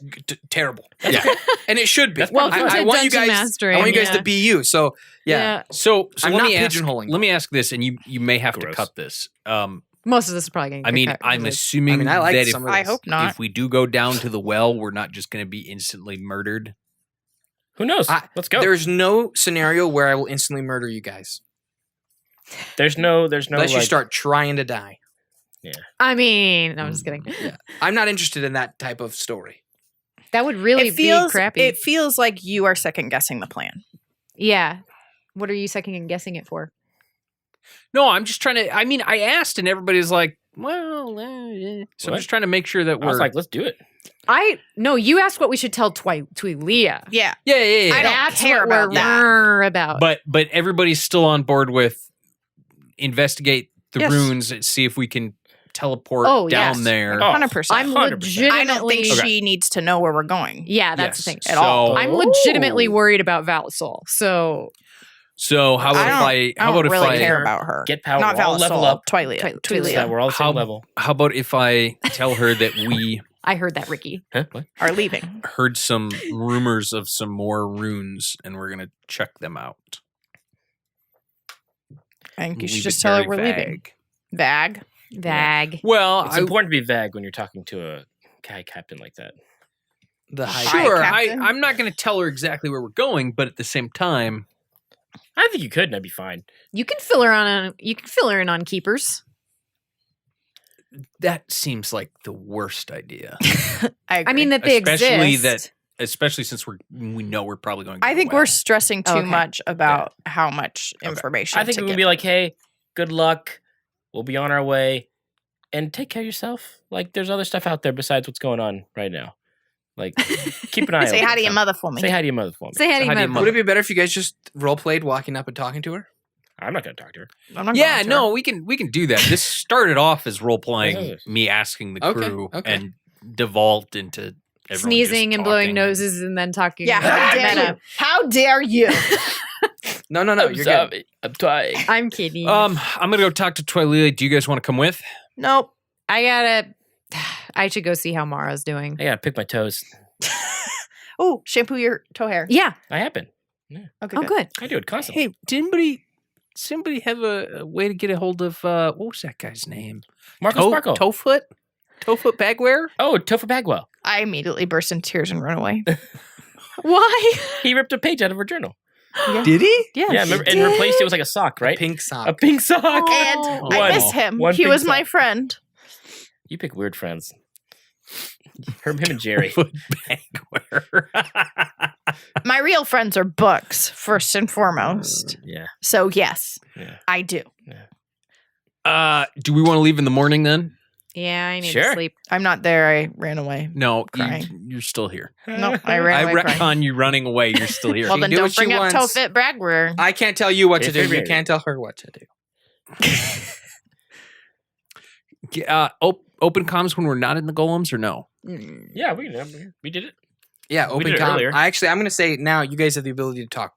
terrible. yeah. And it should be. That's Welcome fine. to I want you Dungeon guys. Mastering, I want you guys yeah. to be you. So yeah. So I'm let not me ask. pigeonholing. Let me ask this, and you may have Gross. to cut this. Most of this is probably going to I mean, I'm assuming I like that some of I this. hope not. if we do go down to the well, we're not just going to be instantly murdered. Who knows? I- Let's go. There's no scenario where I will instantly murder you guys There's no. unless you start trying to die. I mean, no, I'm just kidding. Yeah, I'm not interested in that type of story. That would really It feels be crappy. It feels like you are second guessing the plan. Yeah. What are you second guessing it for? No, I'm just trying to. I mean, I asked, and everybody's like, "Well," so I'm What? just trying to make sure that I was we're like, let's do it. No, you asked what we should tell Tweelia. Yeah. yeah. I don't That's care what about we're that. about. But everybody's still on board with investigate the Yes. runes and see if we can teleport Oh, down yes. there. Oh. 100%. I'm 100%. legitimately. I don't think Okay. she needs to know where we're going. Yeah, that's Yes. the thing. At all. I'm legitimately worried about Valisol. So So how about I how about don't really if I care about her. Get power. Not We're all level Valisol, up. Twilia. Twi- So Twilia that we're all the same level. how about if I tell her that we I heard that, Ricky. Huh? What? are leaving. heard some rumors of some more runes and we're gonna check them out. I think you should Leave just it tell her very we're leaving. vague. Vag. Vag. Well, It's important to be vague when you're talking to a guy captain like that. The high sure. Captain? I'm not going to tell her exactly where we're going, but at the same time, I think you could, and that'd be fine. You can fill her on. You can fill her in on keepers. that seems like the worst idea. I mean that they Especially exist. Especially since we know we're probably going. To I the think well. we're stressing too Okay. much about how much information. I think to we would give. be like, hey, good luck. We'll be on our way. And take care of yourself. Like, there's other stuff out there besides what's going on right now. Like, keep an eye Say open. hi to your mother for me. Say hi to your mother for me. Say hi to So how do your you mother. Would it be better if you guys just role played walking up and talking to her? I'm not going to talk to her. I'm not Yeah, going to no, we can do that. This started off as role playing, Okay. me asking the Okay, crew, okay. and devolved into everyone Sneezing just and blowing talking. noses and then talking. Yeah, how dare Meta. you? How dare you? No, you're good. sorry. I'm trying. I'm kidding. I'm gonna go talk to Twilia. Do you guys want to come with? Nope. I should go see how Mara's doing. I got to pick my toes. Oh, shampoo your toe hair. Yeah. I happen. Okay. Oh, good. I do it constantly. Hey, somebody have a way to get a hold of what was that guy's name? Marco Sparkle. Toefoot Bagware? Oh, Topher Bagwell. I immediately burst into tears and run away. Why? He ripped a page out of her journal. Did he? Yes. Yeah, remember, and replaced it with like a sock, right? Pink sock. A pink sock. And Oh. I One. miss him. One He pink was my sock. friend. You pick weird friends. Him and Jerry. Toefoot Bagware. My real friends are books, first and foremost. Yeah. So, yes, Yeah. I do. Do we want to leave in the morning then? Yeah, I need Sure. to sleep. I'm not there. I ran away. No, Crying. you're still here. No, I ran I away. crying. retcon you running away. You're still here. Well, She then can do don't what she bring up wants. Tofit Bragwer. I can't tell you what to If do. you're You ready. can't tell her what to do. open comms when we're not in the golems or no? Yeah, we did it. Yeah, We open did it com. earlier. I'm going to say now you guys have the ability to talk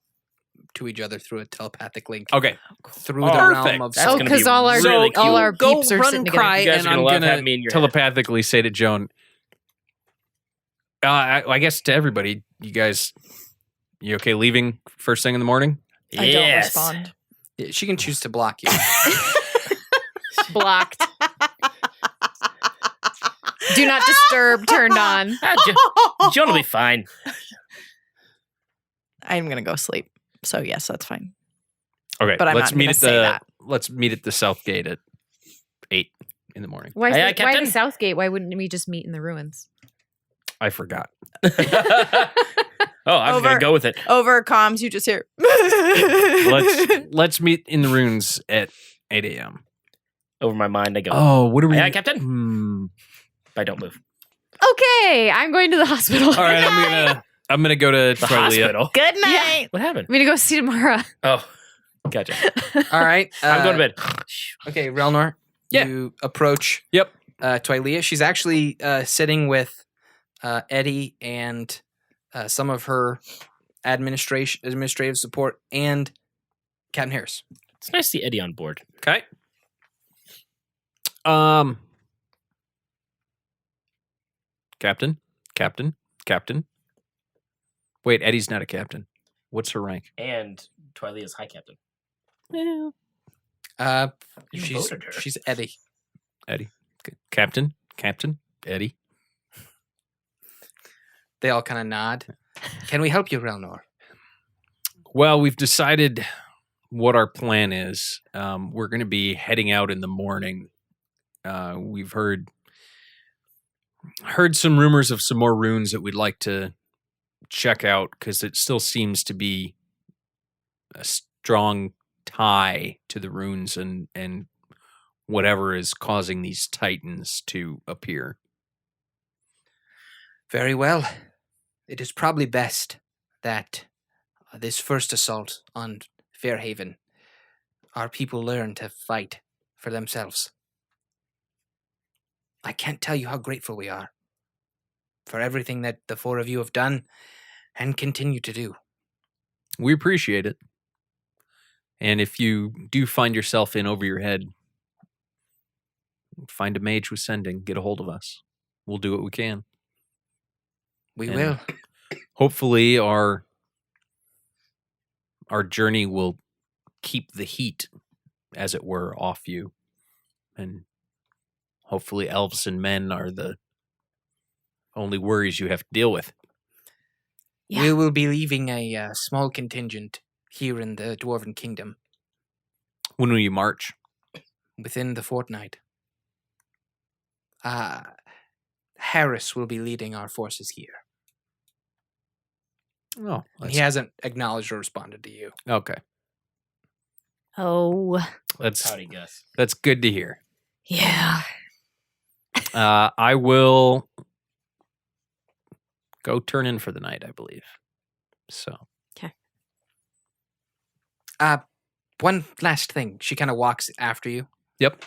to each other through a telepathic llink. Okay. Through Oh, the perfect. realm of That's Oh, gonna because be all our really all cute. our Go peeps are run sitting and together. cry, You guys and are gonna I'm love gonna having me in your head. telepathically say to Joan, I guess to everybody, you okay leaving first thing in the morning? I don't respond. Yeah, she can choose to block you. Blocked. Do not disturb turned on. Joan will be fine. I'm gonna go sleep. So yes, that's fine. Okay, But I'm let's not meet gonna at say that. let's meet at the South Gate at 8 in the morning. Why, Aye, aye, why Captain. the Southgate? Why wouldn't we just meet in the ruins? I forgot. Oh, I was gonna Over. go with it. Over comms, you just hear. Let's meet in the ruins at 8 a.m. Over my mind, I go. Oh, what are we? Aye, aye, Captain. I don't move. Okay, I'm going to the hospital. All right, I'm gonna go to The Twilia. hospital. Good night. What happened? I'm gonna go see Tamara. Oh, gotcha. All right. I'm going to bed. Okay, Relnor. Yeah. You approach Yep. Twilia. She's actually sitting with Eddie and some of her administrative support and Captain Harris. It's nice to see Eddie on board. Okay. Captain. Wait, Eddie's not a captain. What's her rank? And Twilia's high captain. Yeah. You She's voted her. she's Eddie. Eddie. Okay. Captain. Eddie. They all kind of nod. Can we help you, Relnor? Well, we've decided what our plan is. We're going to be heading out in the morning. We've heard some rumors of some more runes that we'd like to check out because it still seems to be a strong tie to the runes and whatever is causing these titans to appear. Very well. It is probably best that this first assault on Fairhaven, our people learn to fight for themselves. I can't tell you how grateful we are for everything that the four of you have done and continue to do. We appreciate it. And if you do find yourself in over your head, find a mage with sending, get a hold of us. We'll do what we can. We And will. Hopefully our journey will keep the heat, as it were, off you. And hopefully elves and men are the only worries you have to deal with. Yeah. We will be leaving a small contingent here in the Dwarven Kingdom When will you march? within the fortnight. Harris will be leading our forces here. Oh, He hasn't acknowledged or responded to you. okay. Oh, Howdy, Gus. That's good to hear. yeah. I will go turn in for the night, I believe. So, One last thing. She kind of walks after you. yep.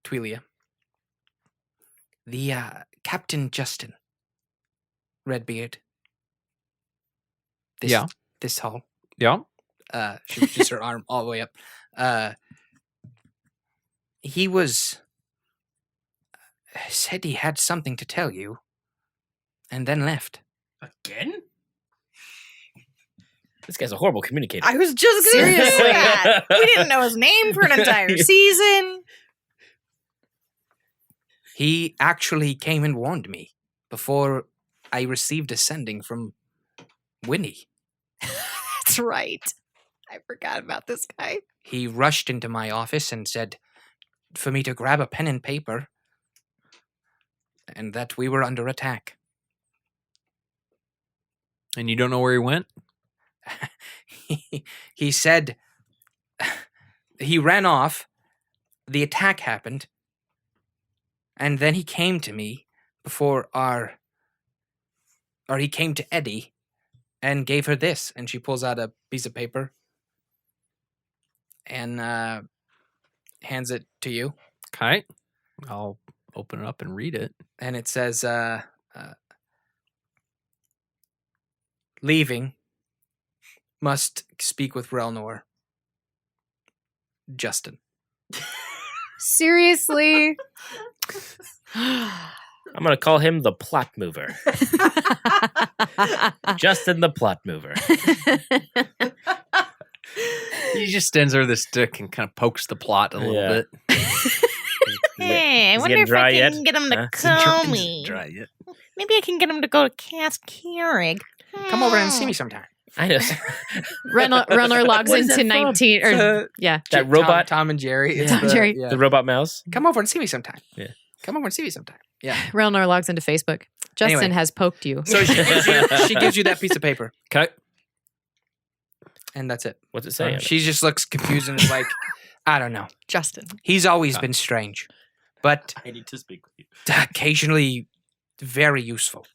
Twilia. The Captain Justin. Redbeard. Yeah. This hall. Yeah. She reaches her arm all the way up. He was said he had something to tell you, and then left. Again? This guy's a horrible communicator. I was just gonna say Seriously. that. We didn't know his name for an entire season. He actually came and warned me before I received a sending from Winnie. That's right. I forgot about this guy. He rushed into my office and said for me to grab a pen and paper, and that we were under attack. And you don't know where he went? He said he ran off, the attack happened, and then he came to me he came to Eddie and gave her this, and she pulls out a piece of paper and hands it to you. Okay. I'll open it up and read it. And it says, leaving, must speak with Relnor. Justin. Seriously? I'm going to call him the plot mover. Justin the plot mover. He just stands there with a stick and kind of pokes the plot a little Yeah. bit. Hey, I Is he wonder getting if dry I yet? can get him to Huh? call It's me. dry yet. Maybe I can get him to go to Cast Keurig. Come over and see me sometime. I know. Runner logs What is into that from? 19 or yeah. That Tom- robot, Tom and Jerry. It's Tom and Jerry. yeah. the robot mouse. Come over and see me sometime. Yeah. Come over and see me sometime. Yeah. Runner logs into Facebook. Justin Anyway. has poked you. So she gives you that piece of paper, Okay. and that's it. What's it saying? She just looks confused and is like, I don't know. Justin. He's always been strange, but I need to speak with you. occasionally very useful.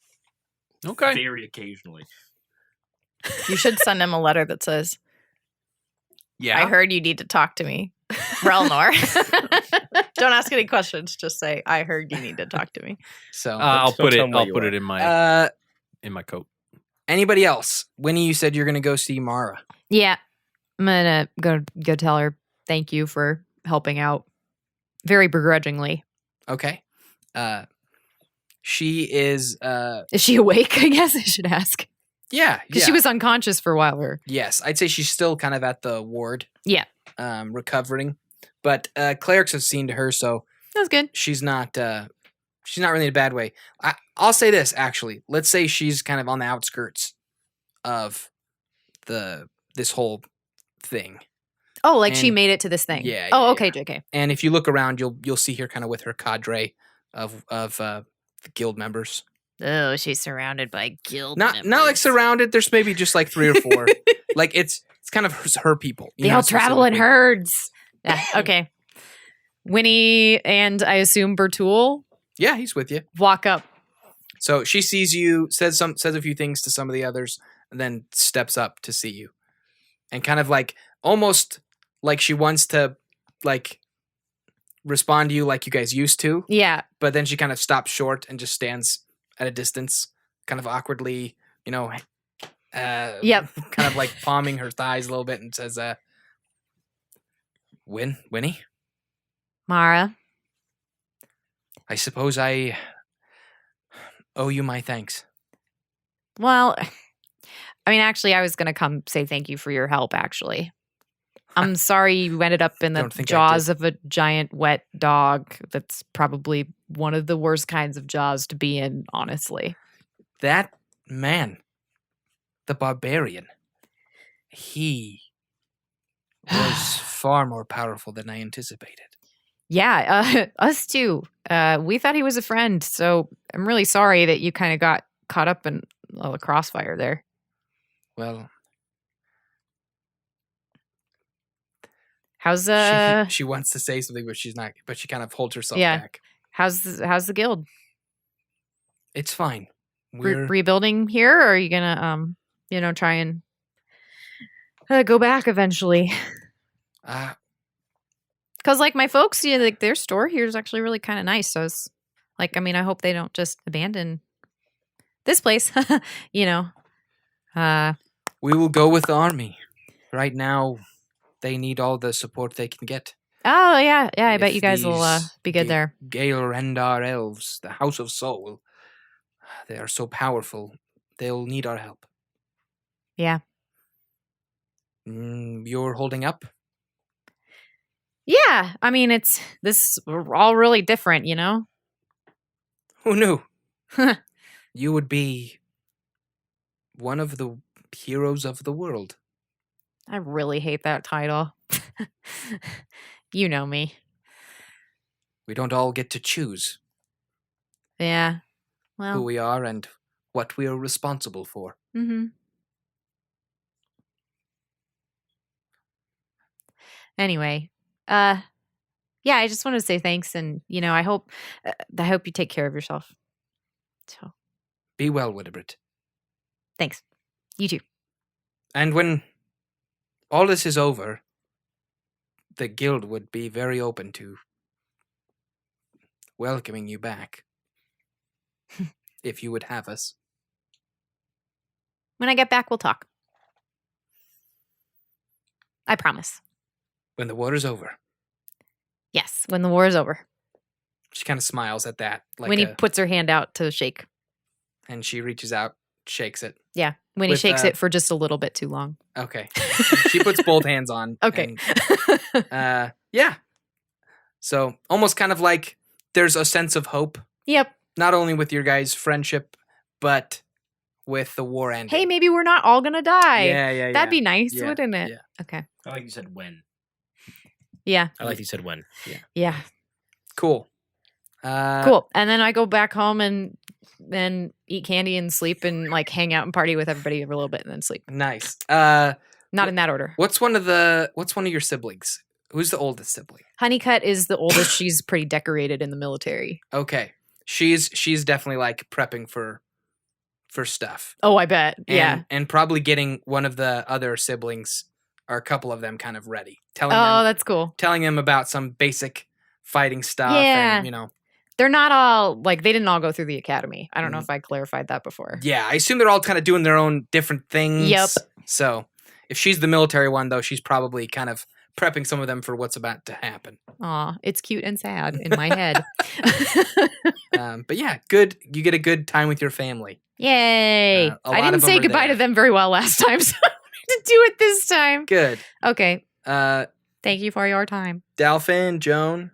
Okay. Very occasionally. You should send him a letter that says, Yeah. I heard you need to talk to me. Relnor. Don't ask any questions. Just say, I heard you need to talk to me. So, I'll Don't put tell it. him where I'll you put are. it in my uh, coat. anybody else? Winnie, you said you're going to go see Mara. Yeah. I'm gonna go tell her thank you for helping out very begrudgingly. Okay. She is, Is she awake? I guess I should ask. yeah. Because she was unconscious for a while. Or Yes, I'd say she's still kind of at the ward. Yeah. Recovering, but clerics have seen to her, so that was good. she's not really in a bad way. I'll say this actually. Let's say she's kind of on the outskirts of this whole thing, Oh, like she And- made it to this thing. Yeah, Oh, yeah, okay, yeah. JK. and if you look around, you'll see her kind of with her cadre of the guild members. Oh, she's surrounded by guild Not like members. surrounded. There's maybe just like 3 or 4. Like it's kind of her people. you They know, all travel in specifically. herds. Yeah. Okay. Winnie and I assume Bertul Yeah, he's with you. walk up. So she sees you, says a few things to some of the others, and then steps up to see you, and kind of like almost like she wants to like respond to you like you guys used to, Yeah. but then she kind of stops short and just stands at a distance, kind of awkwardly, Yep. kind of like palming her thighs a little bit, and says, Winnie, Mara. I suppose I owe you my thanks. Well, I mean, actually, I was going to come say thank you for your help, actually. I'm sorry you ended up in the Don't think I jaws of a giant wet dog. That's probably one of the worst kinds of jaws to be in, honestly. That man, the barbarian, he was far more powerful than I anticipated. Yeah, us too. We thought he was a friend, so I'm really sorry that you kind of got caught up in all the crossfire there. Well, How's she wants to say something, but she's not. But she kind of holds herself Yeah. back. how's the guild It's fine. We're rebuilding here, or are you gonna try and go back eventually? Because like my folks, like their store here is actually really kind of nice. So it's like, I mean, I hope they don't just abandon this place. you know. we will go with the army. Right now, they need all the support they can get. Oh yeah. I bet If you guys will these be good there. Gale Rendar elves, the House of Soul, they are so powerful. They'll need our help. Yeah. You're holding up? Yeah. I mean, we're all really different, you know? Who knew? You would be one of the heroes of the world. I really hate that title. You know me. We don't all get to choose Yeah. who Well, we are and what we are responsible for. mm-hmm. Anyway, yeah, I just wanted to say thanks, and I hope you take care of yourself. So, Be well, Widibrit. thanks. You too. And when all this is over, the guild would be very open to welcoming you back. If you would have us. When I get back, we'll talk. I promise. When the war's over. Yes, when the war is over. She kind of smiles at that. When he puts her hand out to shake. And she reaches out, shakes it. Yeah, when he With, shakes it for just a little bit too long. Okay. She puts both hands on. Okay. And, yeah. So almost kind of like there's a sense of hope, Yep. not only with your guys' friendship, but with the war ending. Hey, maybe we're not all going to die. Yeah. That'd be nice, Yeah, wouldn't it? yeah. Okay. I like you said when. Yeah. I like you said when. Yeah. Cool. Cool. And then I go back home and then eat candy and sleep and like hang out and party with everybody for a little bit and then sleep. Nice. Not in that order. What's one of your siblings? Who's the oldest sibling? Honeycutt is the oldest. She's pretty decorated in the military. Okay. She's definitely like prepping for stuff. Oh, I bet. Yeah. And probably getting one of the other siblings or a couple of them kind of ready. Oh, them that's cool. telling them about some basic fighting stuff Yeah. and They're not all like they didn't all go through the academy. I don't know Mhm. if I clarified that before. yeah, I assume they're all kind of doing their own different things. Yep. So if she's the military one though, she's probably kind of prepping some of them for what's about to happen. Aw, it's cute and sad in my head. But yeah, good. You get a good time with your family. Yay. A I lot didn't of them say are goodbye there. to them very well last time, so I wanted to do it this time. Good. Okay. Uh, Thank you for your time. Dalphin, Joan.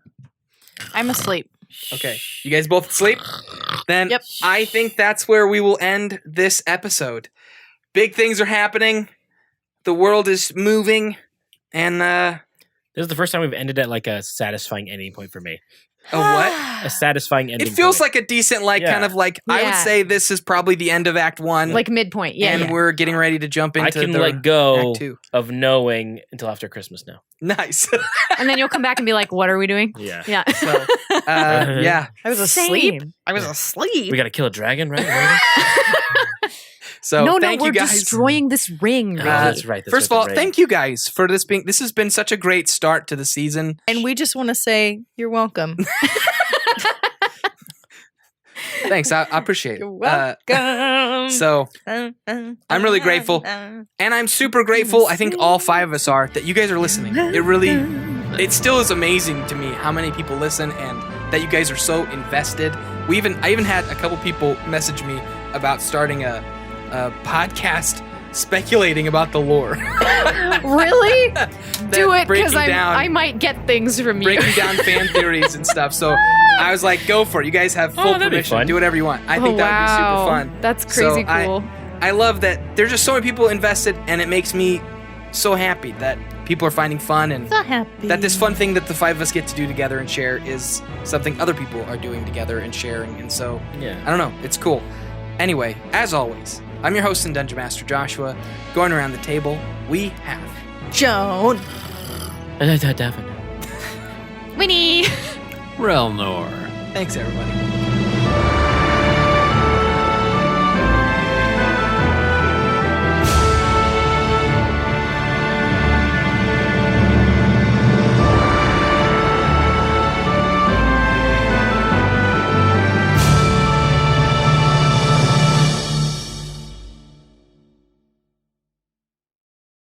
I'm asleep. Okay, you guys both asleep? Then Yep. I think that's where we will end this episode. Big things are happening. The world is moving, and This is the first time we've ended at like a satisfying ending point for me. a what? A satisfying ending It feels point. like a decent, like Yeah. kind of like I would Yeah. say this is probably the end of Act 1, Like midpoint. Yeah. and yeah. we're getting ready to jump into I can the let go Act 2. of knowing until after Christmas now. Nice. And then you'll come back and be like, what are we doing? Yeah. Yeah. So, yeah. I was asleep. Same. I was asleep. We got to kill a dragon, right? So no, thank we're you guys. destroying this ring. Ricky. That's right. That's First right, of all, right. thank you guys for this being. This has been such a great start to the season. And we just want to say you're welcome. Thanks, I appreciate it. You're welcome. So, I'm really grateful. And I'm super grateful. I think all 5 of us are that you guys are listening. It still is amazing to me how many people listen and that you guys are so invested. I even had a couple people message me about starting a podcast speculating about the lore. Really? Do it breaking because down- I might get things from you. breaking down fan theories and stuff. So I was like, go for it. You guys have full that'd be permission. fun. Do whatever you want. I think that would be super fun. That's So crazy cool. I love that there's just so many people invested, and it makes me so happy that people are finding fun and So happy. that this fun thing that the 5 of us get to do together and share is something other people are doing together and sharing. And so, Yeah. I don't know. It's cool. Anyway, as always, I'm your host and Dungeon Master Joshua. Going around the table, we have Joan. Daphne. Winnie. Relnor. Thanks, everybody.